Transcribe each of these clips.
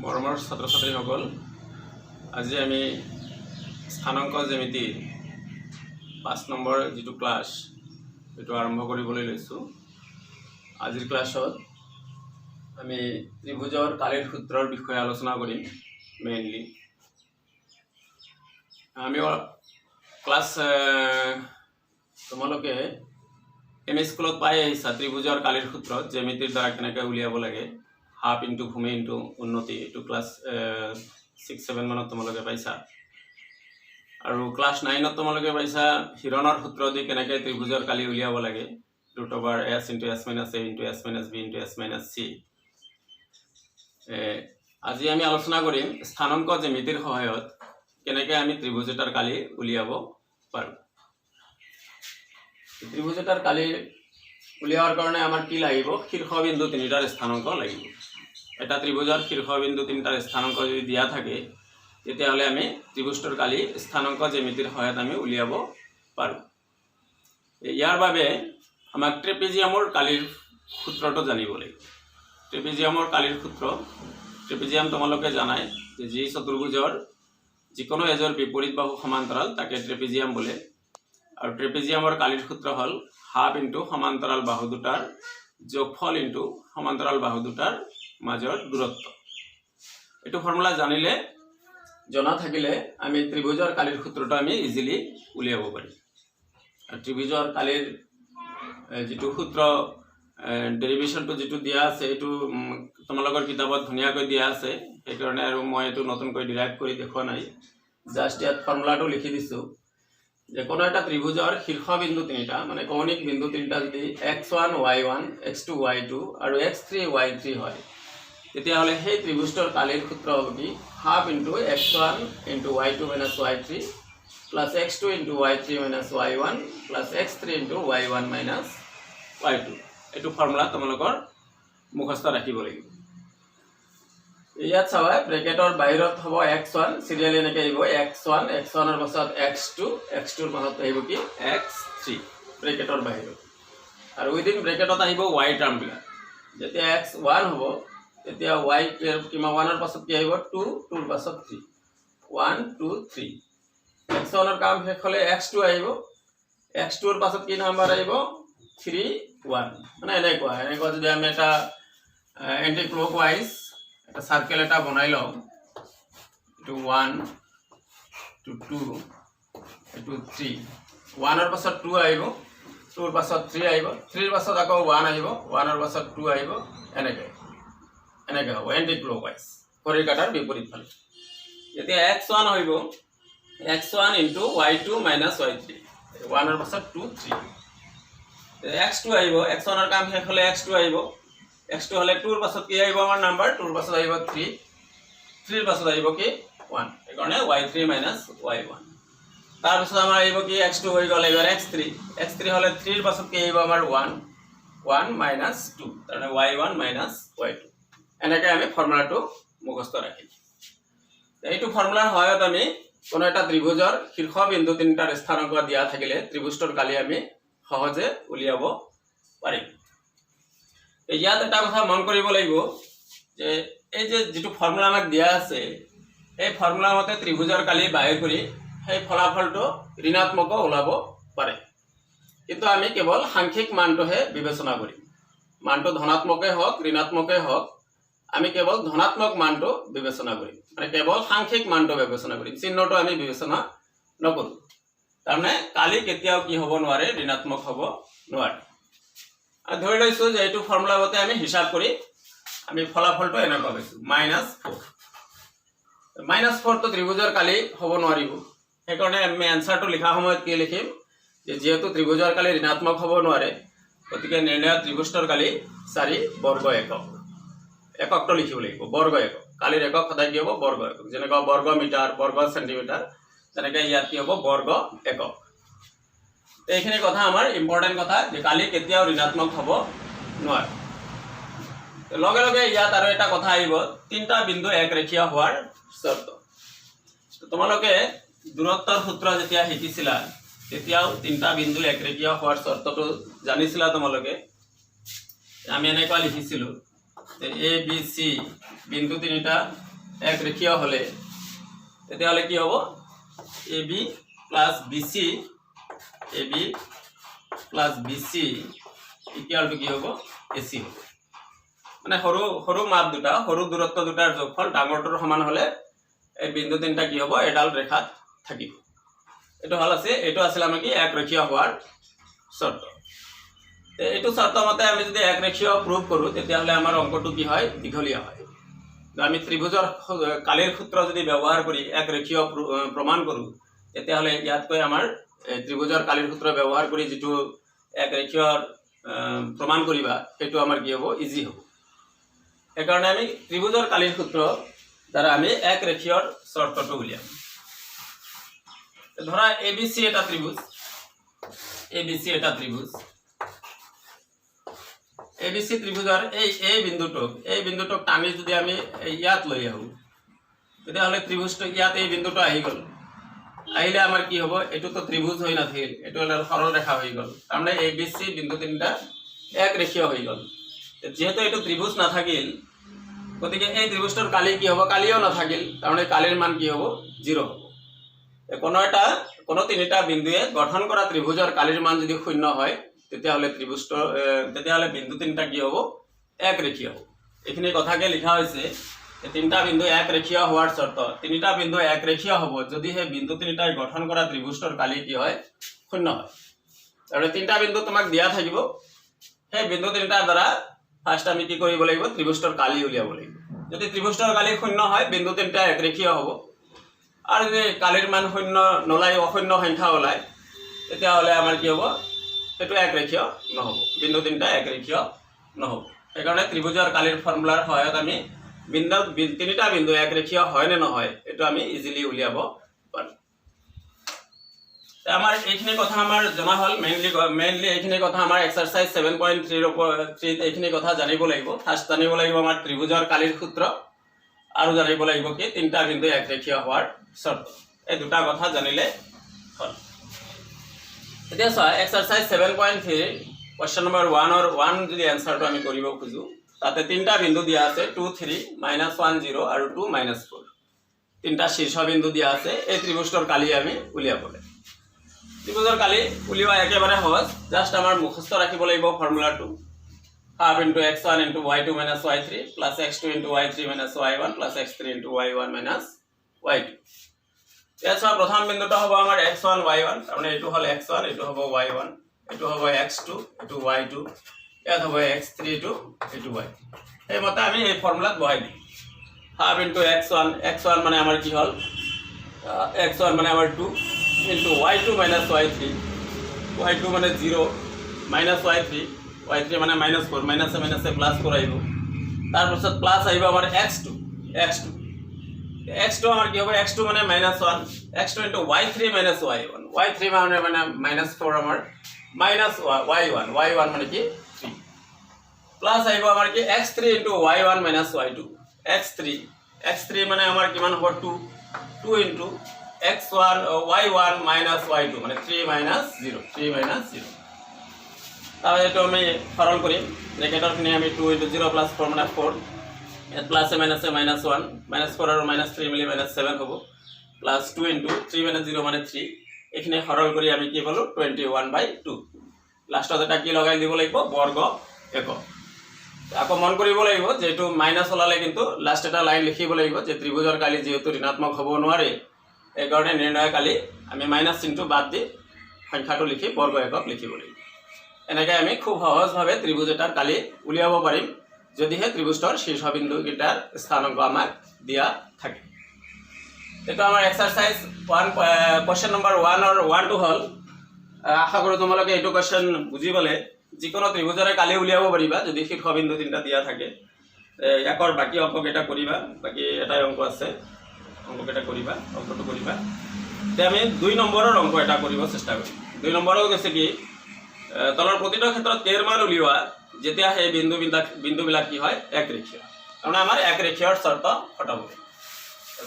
মৰমৰ ছাত্ৰ ছাত্ৰীসকল, আজি আমি স্থানাংক জ্যামিতি 5 নম্বৰ যেটো ক্লাছ এটো আৰম্ভ কৰিবলৈ লৈছো। আজিৰ ক্লাছত আমি ত্ৰিভুজৰ কালিৰ সূত্ৰৰ বিষয়ে আলোচনা কৰিম। মেইনলি আমি ক্লাছ তোমালোকে এম স্কুলত পাই আহিছা ত্ৰিভুজৰ কালিৰ সূত্ৰ জ্যামিতিৰ দ্বাৰা কেনেকৈ উলিয়াব লাগে। হাফ ইনটু ভূমি ইনটু উন্নতি এটো ক্লাছ 6-7 মানত তোমালোকে পাইছা। আৰু ক্লাছ 9ত তোমালোকে পাইছা হিৰণৰ সূত্ৰ দি কেনেকৈ ত্ৰিভুজৰ কালি উলিয়াব লাগে। √s * s - a * s - b * s - c। আজি আমি আলোচনা কৰিম স্থানাংক জ্যামিতিৰ সহায়ত কেনেকৈ আমি ত্ৰিভুজ এটাৰ কালি উলিয়াব পাৰো। ত্ৰিভুজ এটাৰ কালি উলিয়াবৰ কাৰণে আমাৰ কি লাগিব? শীৰ্ষবিন্দু তিনিটাৰ স্থানাংক লাগিব। এটা ত্ৰিভুজৰ শীৰ্ষবিন্দু তিনিটাৰ স্থানাংক যদি দিয়া থাকে তেতিয়াহ'লে আমি ত্ৰিভুজটোৰ কালি স্থানাংক জ্যামিতিৰ সহায়ত আমি উলিয়াব পাৰো। ইয়াৰ বাবে আমাক ট্ৰেপিজিয়ামৰ কালিৰ সূত্ৰটো জানিব লাগিব। ট্ৰেপিজিয়ামৰ কালিৰ সূত্ৰ, ট্ৰেপিজিয়াম তোমালোকে জানাই যে যি চতুৰ্ভুজৰ যিকোনো এজৰ বিপৰীত বাহু সমান্তৰাল তাকে ট্ৰেপিজিয়াম বোলে। আৰু ট্ৰেপিজিয়ামৰ কালিৰ সূত্ৰ হ'ল হাফ ইনটু সমান্তৰাল বাহু দুটাৰ যোগফল ইনটু সমান্তৰাল বাহু দুটাৰ মাজৰ দূৰত্ব। এটো ফৰ্মুলা জনা থাকিলে আমি ত্ৰিভুজৰ কালিৰ সূত্ৰটো আমি ইজিলি উলিয়াব পাৰিম। ত্ৰিভুজৰ কালিৰ যেটো সূত্ৰ ডেৰিভেশনটো যেটো দিয়া আছে এটো তোমালোকৰ কিতাপত ধুনিয়াকৈ দিয়া আছে, এই কাৰণে আৰু মই এটো নতুনকৈ ডিৰাইভ কৰি দেখুৱা নাই। জাস্ট ইয়াত ফৰ্মুলাটো লিখি দিছো যে কোনো এটা ত্ৰিভুজৰ শীৰ্ষবিন্দু তিনিটা মানে কৌণিক বিন্দু তিনিটা যদি x1 y1 x2 y2 আৰু x3 y3 হয় তেতিয়াহ'লে সেই ত্ৰিভুজটোৰ কালিৰ সূত্ৰ হ'ব কি? Half into x1 into y2 minus y3 plus x2 into y3 minus y1 plus x3 into y1 minus y2। এটো ফৰ্মুলা তোমালোকৰ মুখস্থ ৰাখিব লাগিব। ইয়াত চাবা ব্ৰেকেটৰ বাহিৰত হ'ব x1 সিৰিয়ালি এনেকৈ আহিব x1 x1ৰ পাছত x2 x2ৰ পাছত আহিব কি x3 ব্ৰেকেটৰ বাহিৰত। আৰু উইদিন ব্ৰেকেটত আহিব y টাৰ্ম বিলাক। যেতিয়া x1 হ'ব তেতিয়া y কিমা 1ৰ পাছত কি আহিব 2 2ৰ পাছত 3 1 2 3। x1ৰ কাম শেষ হ'লে x2 আহিব, x2ৰ পাছত কি নাম্বাৰ আহিব 3 1। মানে এনেকুৱা যদি আমি এটা এন্টি ক্লকৱাইজ এটা সাৰ্কেল এটা বনাই লও, এটো 1 টু 2 এটো 3 1ৰ পাছত 2 আহিব, 2ৰ পাছত 3 আহিব, 3ৰ পাছত আকৌ 1 আহিব, 1ৰ পাছত 2 আহিব, এনেকৈ হ'ব এন্টি ক্লকৱাইজ ঘড়ীৰ কাঁটাৰ বিপৰীত ফালে। এতিয়া x1 হইব x1 into y2 minus y3 1ৰ পাছত 2 3। x2 আহিব, x1ৰ কাম শেষ হ'লে x2 আহিব, x2 হলে 2ৰ পাছত কি আহিব আমাৰ নাম্বাৰ 2ৰ পাছত আহিব 3 3ৰ পাছত আহিব কি 1, এই কাৰণে y3 minus y1। তাৰ পাছত আমাৰ আহিব কি x2 হৈ গ'ল, এবাৰ x3 হলে 3ৰ পাছত কি আহিব আমাৰ 1 minus 2, তাৰমানে y1 minus y2। এনেকৈ আমি ফৰ্মুলাটো মুখস্থ ৰাখিম। এইটো ফৰ্মুলাৰ সহায়ত আমি কোনো এটা ত্ৰিভুজৰ শীৰ্ষবিন্দু তিনিটাৰ স্থানাংক দিয়া থাকিলে ত্ৰিভুজটোৰ কালি আমি সহজে উলিয়াব পাৰিম। ইয়াত এটা কথা মন কৰিব লাগিব যে এই যে যেটো ফৰ্মুলা আমাক দিয়া আছে এই ফৰ্মুলা মতে ত্ৰিভুজৰ কালি বাহিৰ কৰি সেই ফলাফলটো ঋণাত্মক ওলাব পাৰে, কিন্তু আমি কেৱল সাংখ্যিক মানটোহে বিবেচনা কৰিম। মানটো ধনাত্মকে হওক ঋণাত্মকে হওক আমি কেৱল ধনাত্মক মানটো বিবেচনা কৰিম, মানে কেৱল সাংখ্যিক মানটো বিবেচনা কৰিম, চিহ্নটো আমি বিবেচনা নকৰো। তাৰমানে কালি কেতিয়াও কি হ'ব নোৱাৰে, ঋণাত্মক হ'ব নোৱাৰে। আৰু ধৰি লৈছো যে এইটো ফৰ্মুলা মতে আমি হিসাব কৰি আমি ফলাফলটো এনেকুৱা পাইছো -4 তো ত্ৰিভুজৰ কালি হ'ব নোৱাৰিব। সেইকাৰণে আমি এনসাৰটো লিখা সময়ত কি লিখিম যে যেহেতু ত্ৰিভুজৰ কালি ঋণাত্মক হ'ব নোৱাৰে গতিকে নিৰ্ণয় ত্ৰিভুজৰ কালি 4 বৰ্গ একক। এককটো লিখিব লাগিব বৰ্গ একক। কালিৰ একক সদায় কি হ'ব বৰ্গ একক, যেনেকৈ বৰ্গ মিটাৰ বৰ্গ সেন্টিমিটাৰ, তেনেকৈ ইয়াত কি হ'ব বৰ্গ একক। এইখিনি কথা আমাৰ ইম্পৰ্টেন্ট কথা যে কালি কেতিয়াও ঋণাত্মক হ'ব নোৱাৰে। লগে লগে ইয়াত আৰু এটা কথা আহিব তিনটা বিন্দু একৰেখীয় হোৱাৰ শৰ্ত। তোমালোকে দূৰত্বৰ সূত্ৰ যেতিয়া শিকিছিলা তেতিয়াও তিনটা বিন্দু একৰেখীয় হোৱাৰ শৰ্তটো জানিছিলা তোমালোকে। আমি এনেকুৱা লিখিছিলো যে এ বি সি বিন্দু তিনিটা এক ৰেখীয় হ'লে তেতিয়াহ'লে কি হ'ব AB plus BC AB plus BC equal to কি হ'ব AC হ'ব মানে সৰু সৰু মাপ দুটা সৰু দূৰত্ব দুটাৰ যোগফল ডাঙৰটোৰ সমান হ'লে এই বিন্দু তিনিটা কি হ'ব এডাল ৰেখাত থাকিব এইটো হল আছে এইটো আছিল আমাৰ কি এক ৰেখীয় হোৱাৰ শৰ্ত এইটো শৰ্ত মতে আমি যদি এক ৰেখীয় প্ৰুভ কৰো তেতিয়াহলে আমাৰ অঙ্কটো কি হয় দীঘলীয়া হয় আমি ত্ৰিভুজৰ কালিৰ সূত্ৰ যদি ব্যৱহাৰ কৰি এক ৰেখীয় প্ৰমাণ কৰো তেতিয়াহলে ইয়াতকৈ আমাৰ ত্ৰিভুজৰ কালিৰ সূত্ৰ ব্যৱহাৰ কৰি যেটো এক ৰেখীয় প্ৰমাণ কৰিবা সেইটো আমাৰ কি হ'ব ইজি হ'ব একাৰণে আমি ত্ৰিভুজৰ কালিৰ সূত্ৰ দ্বাৰা আমি এক ৰেখীয়ৰ শৰ্তটো উলিয়াম ধৰা ABC এটা ত্ৰিভুজ ABC এটা ত্ৰিভুজ ABC ত্ৰিভুজৰ এই বিন্দুটোক টানি যদি আমি ইয়াত লৈ আহো তেতিয়াহলে ত্ৰিভুজটো ইয়াত এই বিন্দুটো আহি গল আহিলে আমাৰ কি হ'ব এটো তো ত্ৰিভুজ হৈ নাথিল এটো হল সৰল ৰেখা হৈ গল তাৰমানে ABC বিন্দু তিনিটা এক ৰেখীয় হৈ গল যেহেতু এটো ত্ৰিভুজ নাথাকিল গতিকে এই ত্ৰিভুজটোৰ কালি কি হ'ব কালিও নাথাকিল তাৰমানে কালিৰ মান কি হ'ব 0 হ'ব কোনো তিনিটা বিন্দুৱে গঠন কৰা ত্ৰিভুজৰ কালিৰ মান যদি শূন্য হয় তেতিয়াহলে বিন্দু তিনিটা কি হ'ব এক ৰেখীয় হ'ব এখিনি কথাকে লিখা হৈছে তিনিটা বিন্দু এক ৰেখীয় হোৱাৰ শৰ্ত তিনিটা বিন্দু এক ৰেখীয় হ'ব যদি হে বিন্দু তিনিটাই গঠন কৰা ত্ৰিভুজটোৰ কালি কি হয় শূন্য হয় আৰু তিনিটা বিন্দু তোমাক দিয়া থাকিব সেই বিন্দু তিনিটাৰ দ্বাৰা ফাৰ্স্ট আমি কি কৰিব লাগিব ত্ৰিভুজটোৰ কালি উলিয়াব লাগিব যদি ত্ৰিভুজটোৰ কালি শূন্য হয় বিন্দু তিনিটা এক ৰেখীয় হ'ব আৰু যদি কালিৰ মান শূন্য নলাই অশূন্য সংখ্যা ওলাই তেতিয়াহলে আমাৰ কি হ'ব এটো এক ৰেখীয় নহব বিন্দু তিনিটা এক ৰেখীয় নহব একাৰণে ত্ৰিভুজৰ কালিৰ ফৰ্মুলাৰ সহায়ত আমি তিনিটা বিন্দু এক ৰেখীয় হয় নে নহয় এটো আমি ইজিলি উলিয়াব পাৰো আমাৰ এইখিনি কথা আমাৰ জনা হল মেইনলি এইখিনি কথা আমাৰ এক্সাৰসাইজ 7.3 এইখিনি কথা জানিব লাগিব ফাৰ্স্ট জানিব লাগিব আমাৰ ত্ৰিভুজৰ কালিৰ সূত্ৰ আৰু জানিব লাগিব কি তিনিটা বিন্দু এক ৰেখীয় হোৱাৰ শৰ্ত এই দুটা কথা জানিলে হল এতিয়া এক্সাৰসাইজ 7.3 কোশ্চেন নম্বৰ 1 और 1 যদি আনসাৰটো আমি কৰিব খুজো তাতে তিনটা বিন্দু দিয়া আছে 2 3 -1 0 আৰু 2 -4 তিনটা শীৰ্ষ বিন্দু দিয়া আছে এই ত্ৰিভুজৰ কালি আমি উলিয়াব লাগে ত্ৰিভুজৰ কালি উলিওয়া একেবাৰে সহজ জাস্ট আমাৰ মুখস্থ ৰাখিব লাগিব ফৰ্মুলাটো half into x1 into y2 minus y3 plus x2 into y3 minus y1 plus x3 into y1 minus y2 ইয়াত প্ৰথম বিন্দুটো হ'ব আমাৰ x1 y1 তাৰমানে এটো হল x1 এটো হ'ব y1 এটো হ'ব x2 এটো y2 ইয়াত হ'ব x3 এটো y এই মতে আমি এই ফৰ্মুলাত বহাই দিম half into x1 মানে আমাৰ কি হল x1 মানে আমাৰ 2 into y2 minus y3 y2 মানে 0 minus y3 মানে -4 মাইনাসে প্লাস করে আইব তার পাছত প্লাস আইব আমার x2 আমার কি হবে x2 মানে -1 x2 into y3 minus y1 y3 মানে -4 আমার minus y1 মানে কি 3 প্লাস আইব আমার কি x3 into y1 minus y2 x3 মানে আমার কিমান হ'ব 2 into x1 y1 minus y2 মানে 3 minus 0 তাহলে এটো আমি সরল করি ব্ৰ্যাকেটৰ খিনি আমি 2 into 0 plus 4 মানে 4 এত প্লাস মাইনাসে -1 -4 আৰু -3 মিলি -7 হ'ব প্লাস 2 into 3 minus 0 মানে 3 এখানে সরল কৰি আমি কি পালো 21/2 লাস্টত এটা কি লগাই দিব লাগিব বর্গ একক আকৌ মন কৰিব লাগিব যে এটো মাইনাস ওলালে কিন্তু লাস্ট এটা লাইন লিখিব লাগিব যে ত্ৰিভুজৰ কালি যেহেতু ঋণাত্মক হ'ব নোৱাৰে এই কাৰণে নিৰ্ণয় কালি আমি মাইনাস চিহ্নটো বাদ দি সংখ্যাটো লিখি বৰ্গ একক লিখিব লাগিব এনেকৈ আমি খুব সহজভাৱে ত্ৰিভুজ এটাৰ কালি উলিয়াব পাৰিম যদিহে ত্ৰিভুজৰ শীৰ্ষবিন্দু গিটাৰ স্থানাংক আমাক দিয়া থাকে এটা আমাৰ এক্সাৰসাইজ 1 কোশ্চেন নম্বৰ 1 और 1 টু হল আশা কৰো তোমালোকে এইটো কোশ্চেন বুজি পালে যিকোনো ত্ৰিভুজৰে কালি উলিয়াব পাৰিবা যদি শীৰ্ষবিন্দু তিনটা দিয়া থাকে একৰ বাকি অংক কেটা কৰিবা বাকি এটাই অংক আছে অংকটা কৰিবা অংকটো কৰিবা তে আমি 2 নম্বৰৰ অংক এটা কৰিব চেষ্টা কৰিম 2 নম্বৰৰ কৈছে কি তলৰ প্ৰতিটো ক্ষেত্ৰত কেৰ মান উলিওৱা যেতিয়া সেই বিন্দুবিলাক কি হয় এক ৰেখীয় কাৰণ আমাৰ এক ৰেখীয়ৰ শৰ্ত খটাব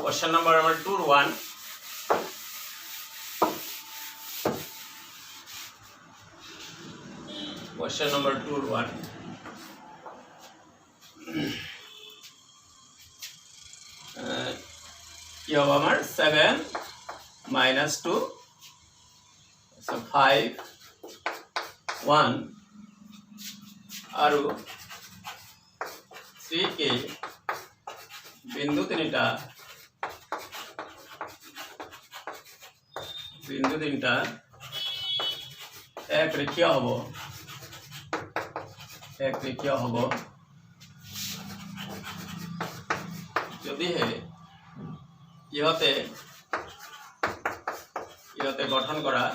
কোশ্চেন নম্বৰ আমাৰ 2 1 কোশ্চেন নম্বৰ 2 1 2 হ'ব আমাৰ 7 - 2 5 1 আৰু 3k বিন্দু তিনিটা এক ৰেখীয় হ'ব যদিহে ইহঁতে গঠন কৰা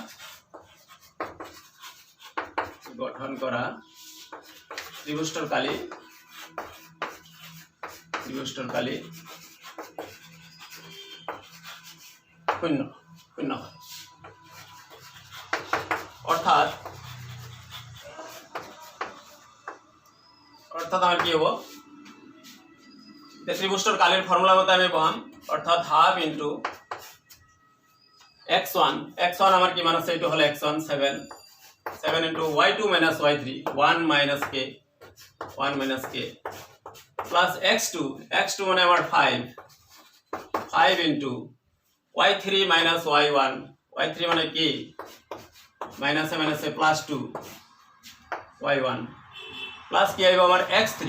ত্ৰিভুজটোৰ কালি শূন্য হয় অৰ্থাৎ আমাৰ কি হব ত্ৰিভুজটোৰ কালিৰ ফর্মুলা মতে আমি বহাম অর্থাৎ হাফ ইন্টু x1 আমার কিমান আছে এইটো হল x1 7 into y2 minus y3 1 minus k plus x2 মানে আমার 5 ইন্টু y3 মাইনাস y1 মানে কি মাইনাসে প্লাস 2 y1 প্লাস কি আইব আমার x3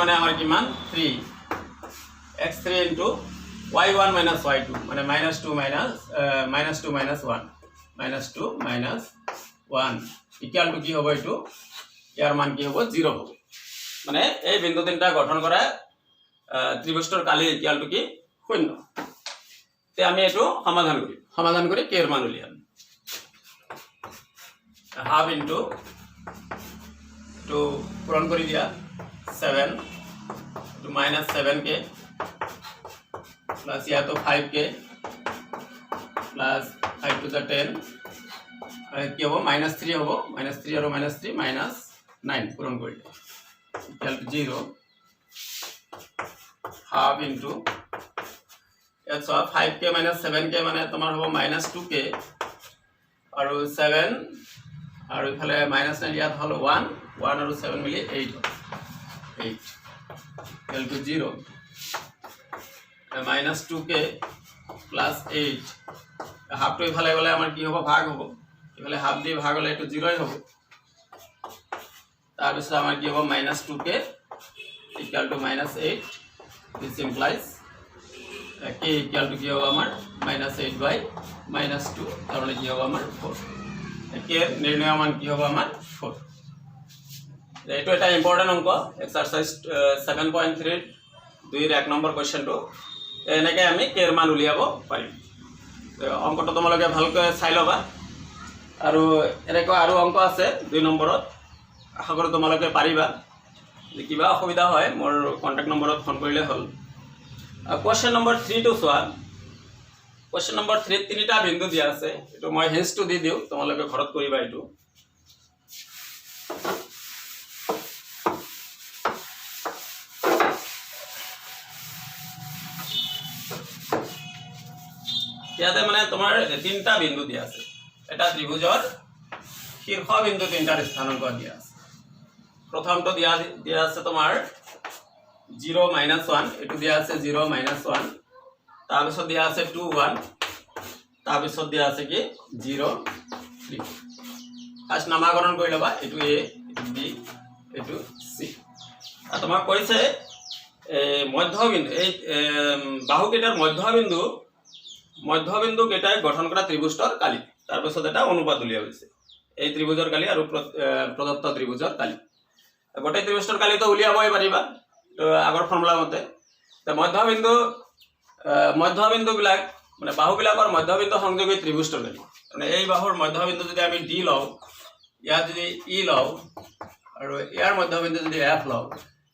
মানে আমার কিমান 3 x3 into y1 minus y2 মানে -2 মাইনাস 1 ইকুয়াল টু কি হবে এইটো ইয়াৰ মান কি হ'ব 0 হ'ব মানে এই বিন্দু তিনটা গঠন কৰা ত্ৰিভুজটোৰ কালি ইকুয়াল টু কি 0 তে আমি এইটো সমাধান কৰি k এর মান উলিয়াম হাফ ইন্টু to পূরণ করে দিয়া 7 to minus 7k plus या तो 5k plus 5 to the 10 কি হবো -3 হবো -3 और -3 -9 পূরণ করে ইকুয়াল টু 0 হাফ ইনটু এত 5k -7k মানে তোমার হবো -2k और 7 और ইফালে -9 ইয়াত হলো 1 और 7 मिली 8 equal to 0 -2k plus 8 half तो इफाले गले आमार की हबो भाग हबो इफाले हाफ দিয়ে ভাগ হলে একটু 0 হবো তার পিছত আমার কি হবো -2k equal to -8 this implies k equal to কি হবো আমার -8/-2 তাহলে কি হবো আমার 4 k এর নির্ণয় মান কি হবো আমার 4 এইটো এটা ইম্পর্টেন্ট অঙ্ক এক্সারসাইজ 7.3 2 1 নম্বৰ কোৱেশ্চনটো এনেকৈ আমি k এৰ মান উলিয়াব পাৰিম অঙ্কটো তোমালোকে ভালকৈ চাই লবা আৰু এনেকৈ আৰু অঙ্ক আছে 2 নম্বৰত আশা কৰো তোমালোকে পাৰিবা যদি কিবা অসুবিধা হয় মোৰ কন্টাক্ট নম্বৰত ফোন কৰিলে হ'ল কোৱেশ্চন নম্বৰ 3 টো চোৱা কোৱেশ্চন নম্বৰ 3 তিনিটা বিন্দু দিয়া আছে এটো মই হিন্টটো দি দিও তোমালোকে ঘৰত কৰিবা এটো ইয়াতে মানে তোমাৰ তিনটা বিন্দু দিয়া আছে এটা ত্ৰিভুজৰ শীৰ্ষ বিন্দু তিনটাৰ স্থানাঙ্ক দিয়া আছে প্ৰথমটো দিয়া আছে তোমাৰ 0 - 1 এটো দিয়া আছে 0 - 1 তাৰ পিছত দিয়া আছে 2 1 তাৰ পিছত দিয়া আছে কি 0 3 ফাৰ্স্ট নামাকৰণ কৰি লবা এটো a এটো b এটো c আৰু তোমাক কৈছে মধ্যবিন্দু এই বাহুকেইটাৰ মধ্যবিন্দু কেটাই গঠন কৰা ত্ৰিভুজটোৰ কালি তাৰ পিছত এটা অনুপাত উলিয়া হৈছে এই ত্ৰিভুজৰ কালি আৰু প্ৰদত্ত ত্ৰিভুজৰ কালি গোটেই ত্ৰিভুজটোৰ কালি তো উলিয়াবই পাৰিবা তো আগৰ ফৰ্মুলা মতে তো মধ্যবিন্দু বিলাক মানে বাহু বিলাকৰ মধ্যবিন্দু সংযোগী ত্ৰিভুজটোৰ কালি মানে এই বাহুৰ মধ্যবিন্দু যদি আমি d লও ইয়া যদি e লও আৰু ইয়াৰ মধ্যবিন্দু যদি f লও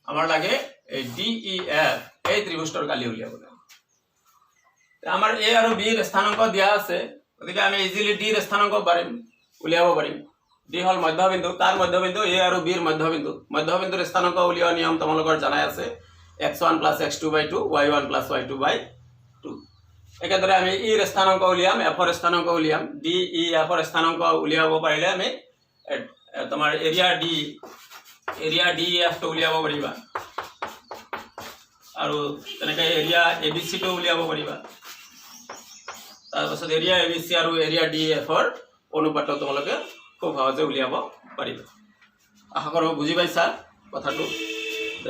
আমাৰ লাগে এই DEF এই ত্ৰিভুজটোৰ কালি উলিয়াব আমার a আর b এর স্থানাঙ্ক দিয়া আছে ওদিকে আমি ইজিলি d এর স্থানাঙ্ক উলিয়াব পাৰিম d হল মধ্যবিন্দু তাৰ মধ্যবিন্দু a আৰ b এৰ মধ্যবিন্দুৰ স্থানাঙ্ক উলিওৱা নিয়ম তোমালোকৰ জানাই আছে x1 + x2/2 y1 + y2/2 একেদৰে আমি e এৰ স্থানাঙ্ক উলিয়াম f এৰ স্থানাঙ্ক উলিয়াম d e f এৰ স্থানাঙ্ক উলিয়াব পাৰিলে আমি তোমাৰ এৰিয়া d f তো উলিয়াব পাৰিবা আৰু তেনেকৈ এৰিয়া abc তো উলিয়াব পাৰিবা তাৰপিছত এৰিয়া ABC আৰু এৰিয়া DEFৰ অনুপাত তোমালোকে খুব সহজে উলিয়াব পাৰিবা। আশা কৰোঁ বুজি পাইছা কথাটো,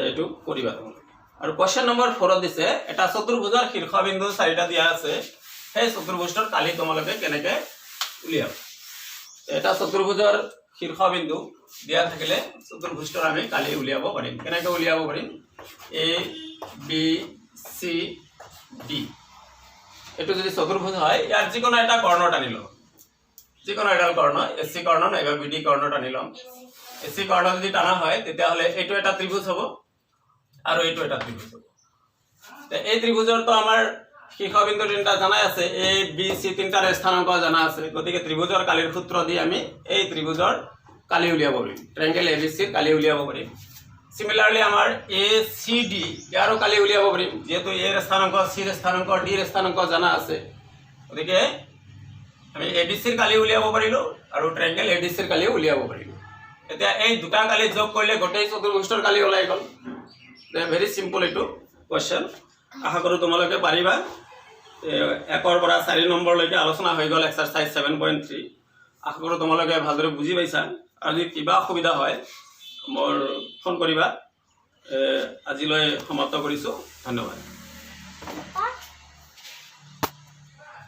এইটো কৰিবা তোমালোকে। আৰু কোৱেশ্চন নম্বৰ 4 দিছে এটা চতুৰ্ভুজৰ শীৰ্ষবিন্দু 4টা দিয়া আছে, সেই চতুৰ্ভুজৰ কালি তোমালোকে কেনেকৈ উলিয়াবা। এটা চতুৰ্ভুজৰ শীৰ্ষবিন্দু দিয়া থাকিলে চতুৰ্ভুজৰ আমি কালি উলিয়াব পাৰিম। কেনেকৈ উলিয়াব পাৰিম? ABCD এইটো যদি চতুৰ্ভুজ হয় ইয়াৰ যিকোনো এটা কৰ্ণ টানি লওঁ, যিকোনো এডাল কৰ্ণ AC কৰ্ণ নাইবা BD কৰ্ণ টানি ল'ম। AC কৰ্ণ যদি টানা হয় তেতিয়াহ'লে এইটো এটা ত্ৰিভুজ হ'ব আৰু এইটো এটা ত্ৰিভুজ হ'ব। এই ত্ৰিভুজৰতো আমাৰ শীৰ্ষবিন্দু 3টা জানাই আছে, ABC 3টাৰ স্থানাংক জানা আছে, গতিকে ত্ৰিভুজৰ কালিৰ সূত্ৰ দি আমি এই ত্ৰিভুজৰ কালি উলিয়াব পাৰিম, ট্ৰায়াংগল ABCৰ কালি উলিয়াব পাৰিম। সিমিলাৰলি আমাৰ ACD ইয়াৰো কালি উলিয়াব পাৰিম, যেহেতু এৰ স্থানাংক, চিৰ স্থানাংক, ডিৰ স্থানাংক জানা আছে, গতিকে আমি ABCৰ কালি উলিয়াব পাৰিলোঁ আৰু ট্ৰায়াংগল ADCৰ কালি উলিয়াব পাৰিলোঁ। এতিয়া এই দুটা কালি যোগ কৰিলে গোটেই চতুৰ্ভুজৰ কালি ওলাই গ'ল। ভেৰি চিম্পল এইটো কুৱেশ্যন। আশা কৰোঁ তোমালোকে পাৰিবা। 1ৰ পৰা 4 নম্বৰলৈকে আলোচনা হৈ গ'ল এক্সাৰচাইজ 7.3। আশা কৰোঁ তোমালোকে ভালদৰে বুজি পাইছা। আৰু যদি কিবা অসুবিধা হয় মোৰ ফোন কৰিবা। আজিলৈ সমাপ্ত কৰিছোঁ। ধন্যবাদ।